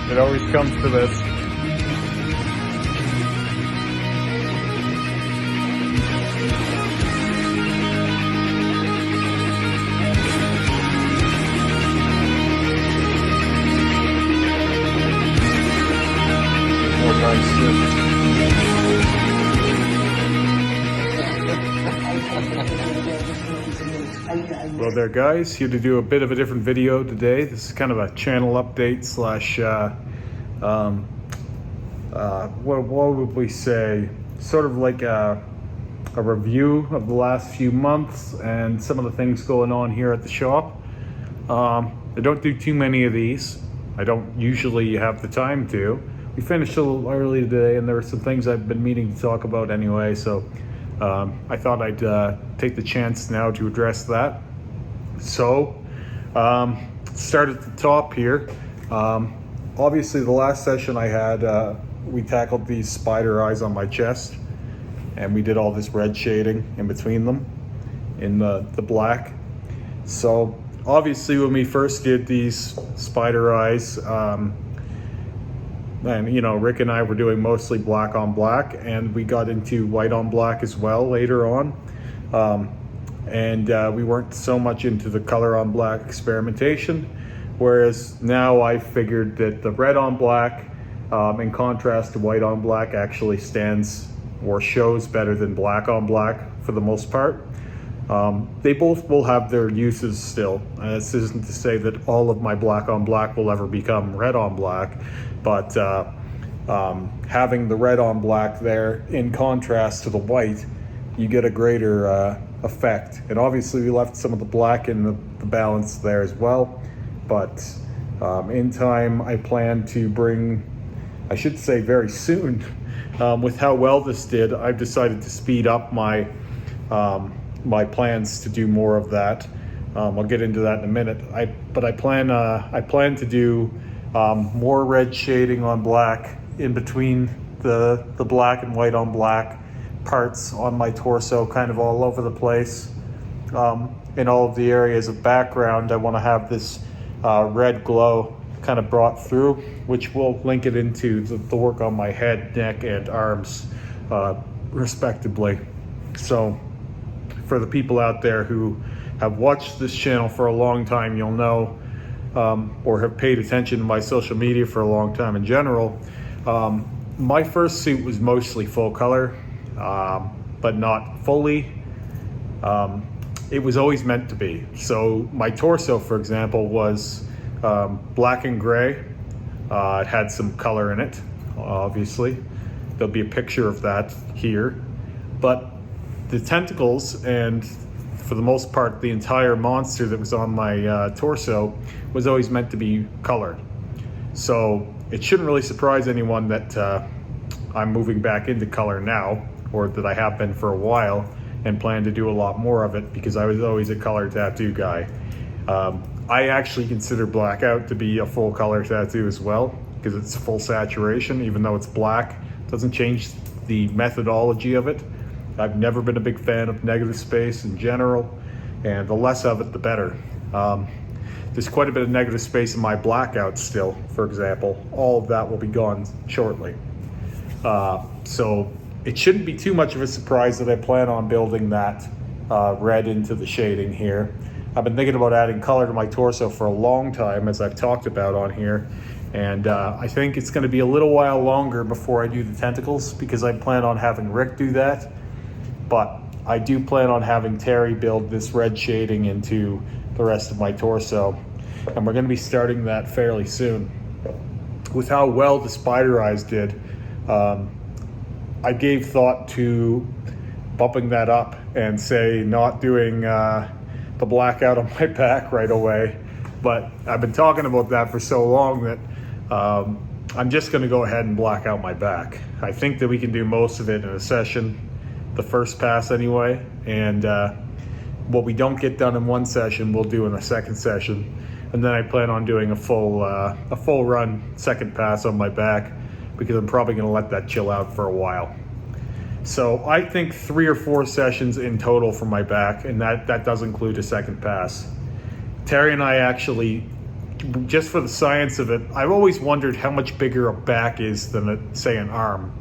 It always comes to this. More nice shit. Hello there guys, here to do a bit of a different video today. This is kind of a channel update slash, what would we say? Sort of like a review of the last few months and some of the things going on here at the shop. I don't do too many of these. I don't usually have the time to. We finished a little early today and there were some things I've been meaning to talk about anyway, so I thought I'd take the chance now to address that. So, start at the top here. Obviously the last session I had, we tackled these spider eyes on my chest and we did all this red shading in between them in the black. So obviously when we first did these spider eyes, and you know, Rick and I were doing mostly black on black, and we got into white on black as well later on. We weren't so much into the color on black experimentation, whereas now I figured that the red on black, in contrast to white on black, actually stands or shows better than black on black for the most part. They both will have their uses still. This isn't to say that all of my black on black will ever become red on black, but having the red on black there in contrast to the white, you get a greater effect. And obviously we left some of the black in the balance there as well, but in time I plan to bring, I should say very soon, with how well this did, I've decided to speed up my my plans to do more of that. I'll get into that in a minute. But I plan to do more red shading on black in between the black and white on black parts on my torso, kind of all over the place. In all of the areas of background, I want to have this red glow kind of brought through, which will link it into the work on my head, neck, and arms, respectively. So for the people out there who have watched this channel for a long time, you'll know, or have paid attention to my social media for a long time in general, my first suit was mostly full color, but not fully. It was always meant to be. So my torso, for example, was black and gray. It had some color in it, obviously. There'll be a picture of that here. But the tentacles, and for the most part the entire monster that was on my torso, was always meant to be colored. So it shouldn't really surprise anyone that I'm moving back into color now, or that I have been for a while, and plan to do a lot more of it, because I was always a color tattoo guy. I actually consider Blackout to be a full color tattoo as well, because it's full saturation, even though it's black. It doesn't change the methodology of it. I've never been a big fan of negative space in general, and the less of it, the better. There's quite a bit of negative space in my Blackout still, for example. All of that will be gone shortly. So it shouldn't be too much of a surprise that I plan on building that red into the shading here. I've been thinking about adding color to my torso for a long time, as I've talked about on here. And I think it's gonna be a little while longer before I do the tentacles, because I plan on having Rick do that. But I do plan on having Terry build this red shading into the rest of my torso. And we're gonna be starting that fairly soon. With how well the spider eyes did, I gave thought to bumping that up and say not doing the blackout on my back right away. But I've been talking about that for so long that I'm just gonna go ahead and black out my back. I think that we can do most of it in a session, the first pass anyway, and what we don't get done in one session, we'll do in a second session. And then I plan on doing a full run second pass on my back, because I'm probably gonna let that chill out for a while. So I think 3 or 4 sessions in total for my back, and that does include a second pass. Terry and I actually just for the science of it, I've always wondered how much bigger a back is than, say, an arm.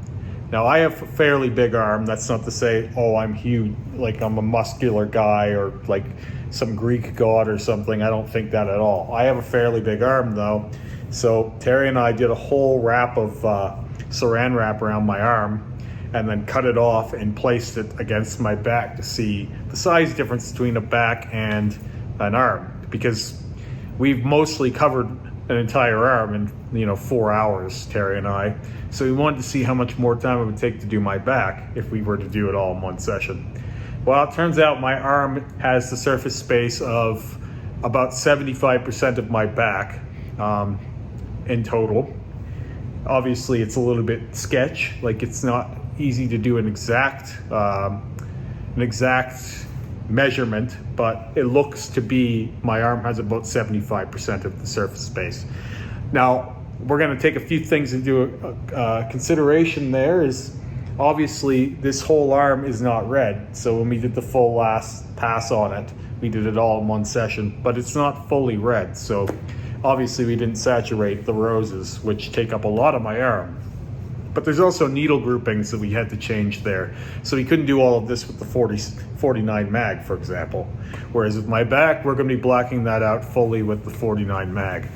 Now, I have a fairly big arm. That's not to say, oh, I'm huge, like I'm a muscular guy or like some Greek god or something. I don't think that at all. I have a fairly big arm, though. So Terry and I did a whole wrap of saran wrap around my arm and then cut it off and placed it against my back to see the size difference between a back and an arm, because we've mostly covered an entire arm in 4 hours, Terry and I. So we wanted to see how much more time it would take to do my back if we were to do it all in one session. Well, it turns out my arm has the surface space of about 75% of my back in total. Obviously, it's a little bit sketch, like it's not easy to do an exact measurement, but it looks to be my arm has about 75% of the surface space. Now, we're going to take a few things into consideration. There is obviously this whole arm is not red, so when we did the full last pass on it, we did it all in one session, but it's not fully red, so obviously we didn't saturate the roses, which take up a lot of my arm. But there's also needle groupings that we had to change there. So we couldn't do all of this with the 49 mag, for example. Whereas with my back, we're going to be blacking that out fully with the 49 mag.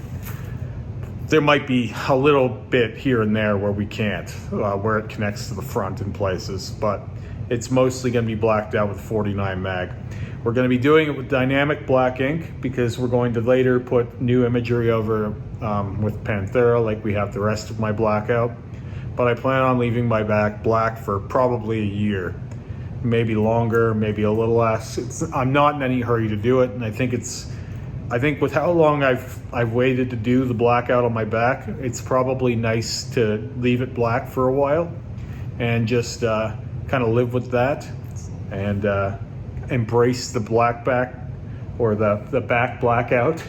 There might be a little bit here and there where we can't, where it connects to the front in places, but it's mostly going to be blacked out with 49 mag. We're going to be doing it with dynamic black ink because we're going to later put new imagery over with Panthera like we have the rest of my Blackout. But I plan on leaving my back black for probably a year, maybe longer, maybe a little less. I'm not in any hurry to do it, and I think with how long I've waited to do the Blackout on my back, it's probably nice to leave it black for a while and just kind of live with that and embrace the black back, or the back blackout,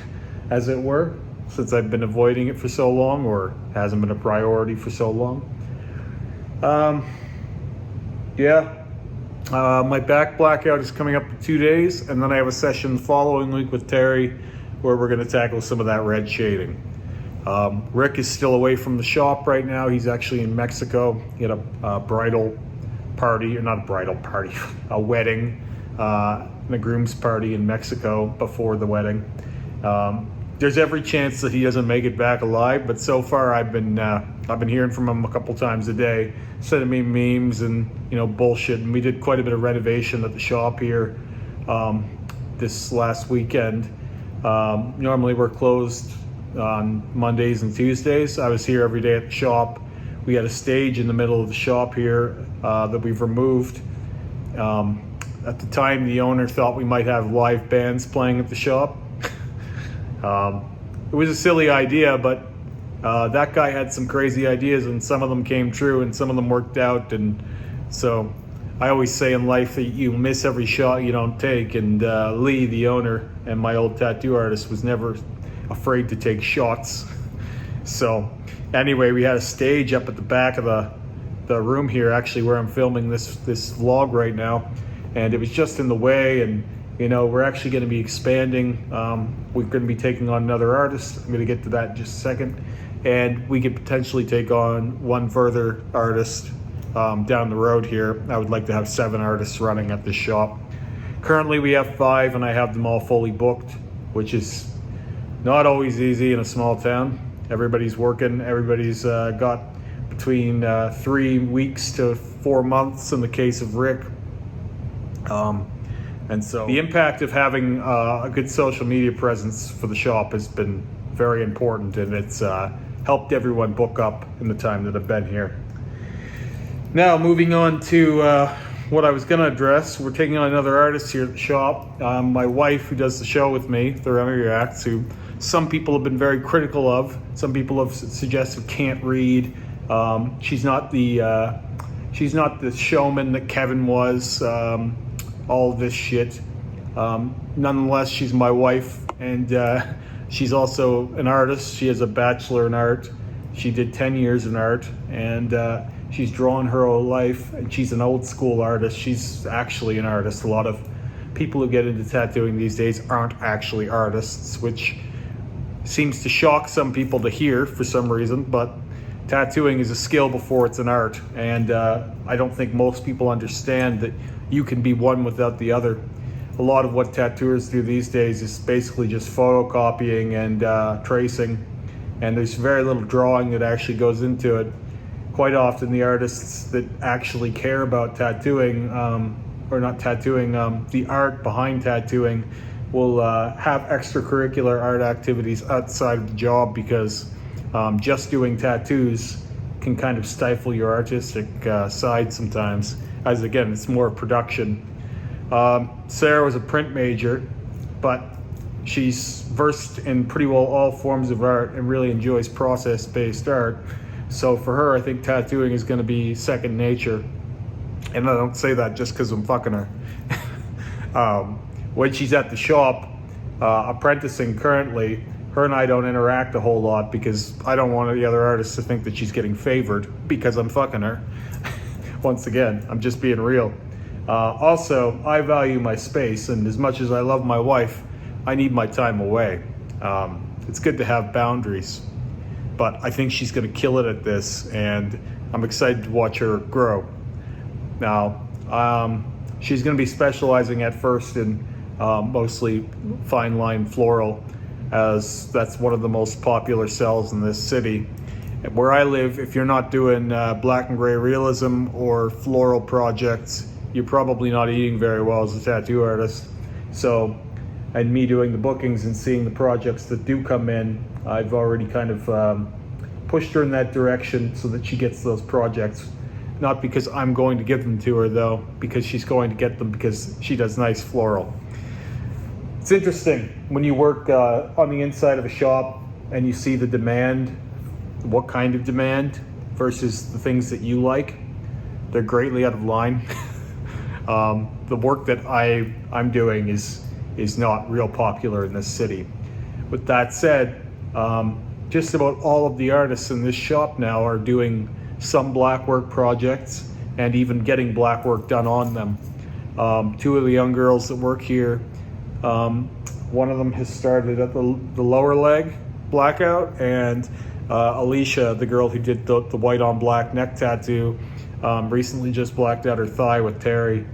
as it were, since I've been avoiding it for so long, or hasn't been a priority for so long. My back blackout is coming up in 2 days, and then I have a session the following week with Terry where we're going to tackle some of that red shading. Rick is still away from the shop right now. He's actually in Mexico. He had a bridal party, or not a bridal party, a wedding, and a groom's party in Mexico before the wedding. There's every chance that he doesn't make it back alive, but so far I've been hearing from him a couple times a day, sending me memes and bullshit. And we did quite a bit of renovation at the shop here this last weekend. Normally we're closed on Mondays and Tuesdays. I was here every day at the shop. We had a stage in the middle of the shop here that we've removed. At the time, the owner thought we might have live bands playing at the shop. It was a silly idea, but that guy had some crazy ideas, and some of them came true and some of them worked out. And so I always say in life that you miss every shot you don't take, and Lee, the owner and my old tattoo artist, was never afraid to take shots. So anyway, we had a stage up at the back of the room here, actually, where I'm filming this vlog right now, and it was just in the way. And we're actually going to be expanding. We're going to be taking on another artist. I'm going to get to that in just a second. And we could potentially take on one further artist down the road here. I would like to have 7 artists running at this shop. Currently we have 5, and I have them all fully booked, which is not always easy in a small town. Everybody's working. Everybody's got between 3 weeks to 4 months in the case of Rick. And so the impact of having a good social media presence for the shop has been very important, and it's helped everyone book up in the time that I've been here. Now, moving on to what I was going to address, we're taking on another artist here at the shop. My wife, who does the show with me, the Remy Reacts, who some people have been very critical of. Some people have suggested can't read. She's not the showman that Kevin was. All of this shit. Nonetheless, she's my wife, and she's also an artist. She has a bachelor in art. She did 10 years in art, and she's drawn her whole life, and she's an old school artist. She's actually an artist. A lot of people who get into tattooing these days aren't actually artists, which seems to shock some people to hear for some reason, but tattooing is a skill before it's an art, and I don't think most people understand that you can be one without the other. A lot of what tattooers do these days is basically just photocopying and tracing, and there's very little drawing that actually goes into it. Quite often the artists that actually care about tattooing, or not tattooing, the art behind tattooing, will have extracurricular art activities outside of the job, because just doing tattoos can kind of stifle your artistic side sometimes, as again, it's more production. Sarah was a print major, but she's versed in pretty well all forms of art and really enjoys process-based art. So for her, I think tattooing is going to be second nature. And I don't say that just because I'm fucking her. When she's at the shop apprenticing currently, her and I don't interact a whole lot because I don't want the other artists to think that she's getting favored because I'm fucking her. Once again, I'm just being real. Also, I value my space, and as much as I love my wife, I need my time away. It's good to have boundaries, but I think she's going to kill it at this, and I'm excited to watch her grow. Now, she's going to be specializing at first in mostly fine line floral, as that's one of the most popular cells in this city. Where I live, if you're not doing black and gray realism or floral projects, you're probably not eating very well as a tattoo artist. So, and me doing the bookings and seeing the projects that do come in, I've already kind of pushed her in that direction so that she gets those projects. Not because I'm going to give them to her though, because she's going to get them because she does nice floral. It's interesting when you work on the inside of a shop and you see the demand, what kind of demand versus the things that you like. They're greatly out of line. The work that I'm doing is not real popular in this city. With that said, just about all of the artists in this shop now are doing some black work projects and even getting black work done on them. Two of the young girls that work here, one of them has started at the lower leg, Blackout, and Alicia, the girl who did the white on black neck tattoo, recently just blacked out her thigh with Terry.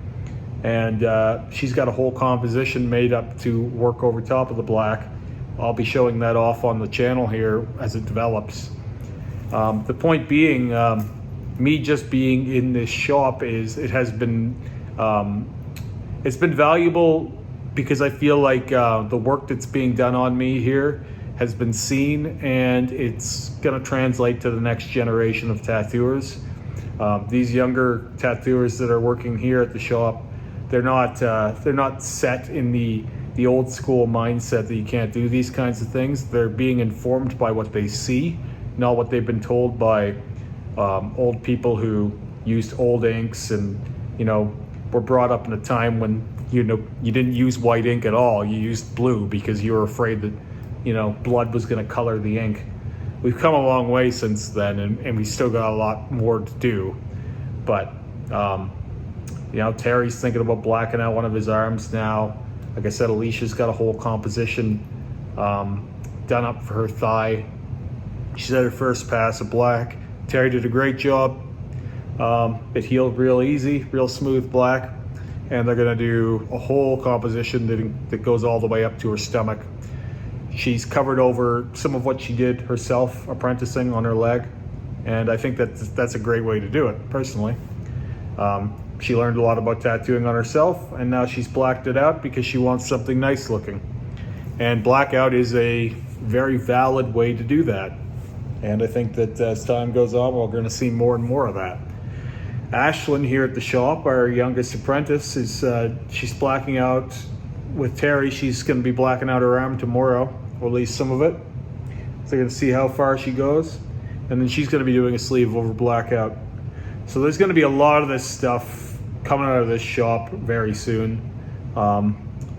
And she's got a whole composition made up to work over top of the black. I'll be showing that off on the channel here as it develops. The point being, me just being in this shop it's been valuable because I feel like the work that's being done on me here has been seen, and it's gonna translate to the next generation of tattooers. These younger tattooers that are working here at the shop, they're not set in the old school mindset that you can't do these kinds of things. They're being informed by what they see, not what they've been told by old people who used old inks and, were brought up in a time when, you didn't use white ink at all. You used blue because you were afraid that, blood was going to color the ink. We've come a long way since then, and we still got a lot more to do. But, Terry's thinking about blacking out one of his arms now. Like I said, Alicia's got a whole composition done up for her thigh. She's at her first pass of black. Terry did a great job. It healed real easy, real smooth black. And they're gonna do a whole composition that goes all the way up to her stomach. She's covered over some of what she did herself apprenticing on her leg. And I think that's a great way to do it, personally. She learned a lot about tattooing on herself, and now she's blacked it out because she wants something nice looking. And blackout is a very valid way to do that. And I think that as time goes on, we're going to see more and more of that. Ashlyn here at the shop, our youngest apprentice, she's blacking out with Terry. She's going to be blacking out her arm tomorrow, or at least some of it. So we're going to see how far she goes. And then she's going to be doing a sleeve over blackout. So there's going to be a lot of this stuff coming out of this shop very soon.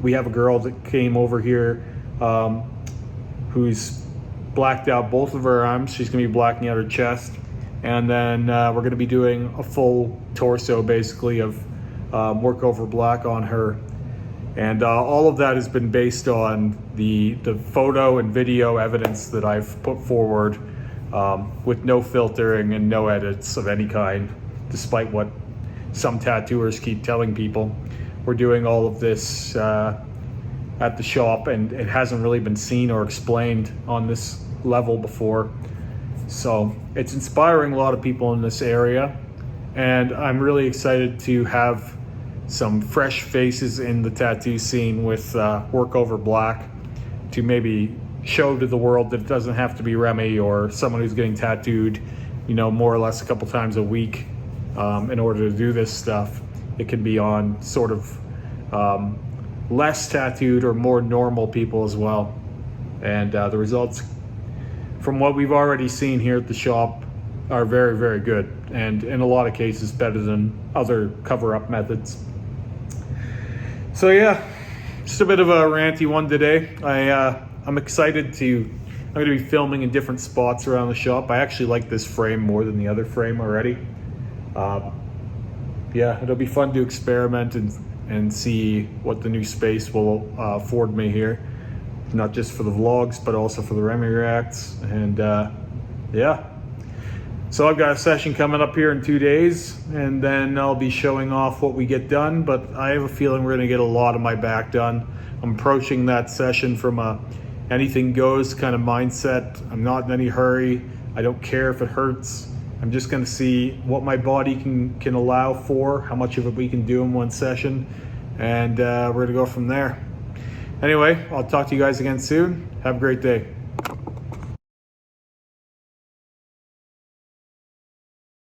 We have a girl that came over here who's blacked out both of her arms. She's going to be blacking out her chest. And then we're going to be doing a full torso, basically, of work over black on her. And all of that has been based on the photo and video evidence that I've put forward, with no filtering and no edits of any kind, despite what some tattooers keep telling people. We're doing all of this at the shop, and it hasn't really been seen or explained on this level before. So it's inspiring a lot of people in this area, and I'm really excited to have some fresh faces in the tattoo scene with work over black, to maybe show to the world that it doesn't have to be Remy or someone who's getting tattooed, more or less a couple times a week in order to do this stuff. It can be on sort of less tattooed or more normal people as well. And the results from what we've already seen here at the shop are very, very good, and in a lot of cases better than other cover-up methods. So yeah, just a bit of a ranty one today. I'm excited I'm going to be filming in different spots around the shop. I actually like this frame more than the other frame already. Yeah, it'll be fun to experiment and see what the new space will afford me here. Not just for the vlogs, but also for the Remy Reacts. And yeah. So I've got a session coming up here in 2 days, and then I'll be showing off what we get done, but I have a feeling we're gonna get a lot of my back done. I'm approaching that session from a anything goes kind of mindset. I'm not in any hurry. I don't care if it hurts. I'm just gonna see what my body can allow for, how much of it we can do in one session, and we're gonna go from there. Anyway, I'll talk to you guys again soon. Have a great day.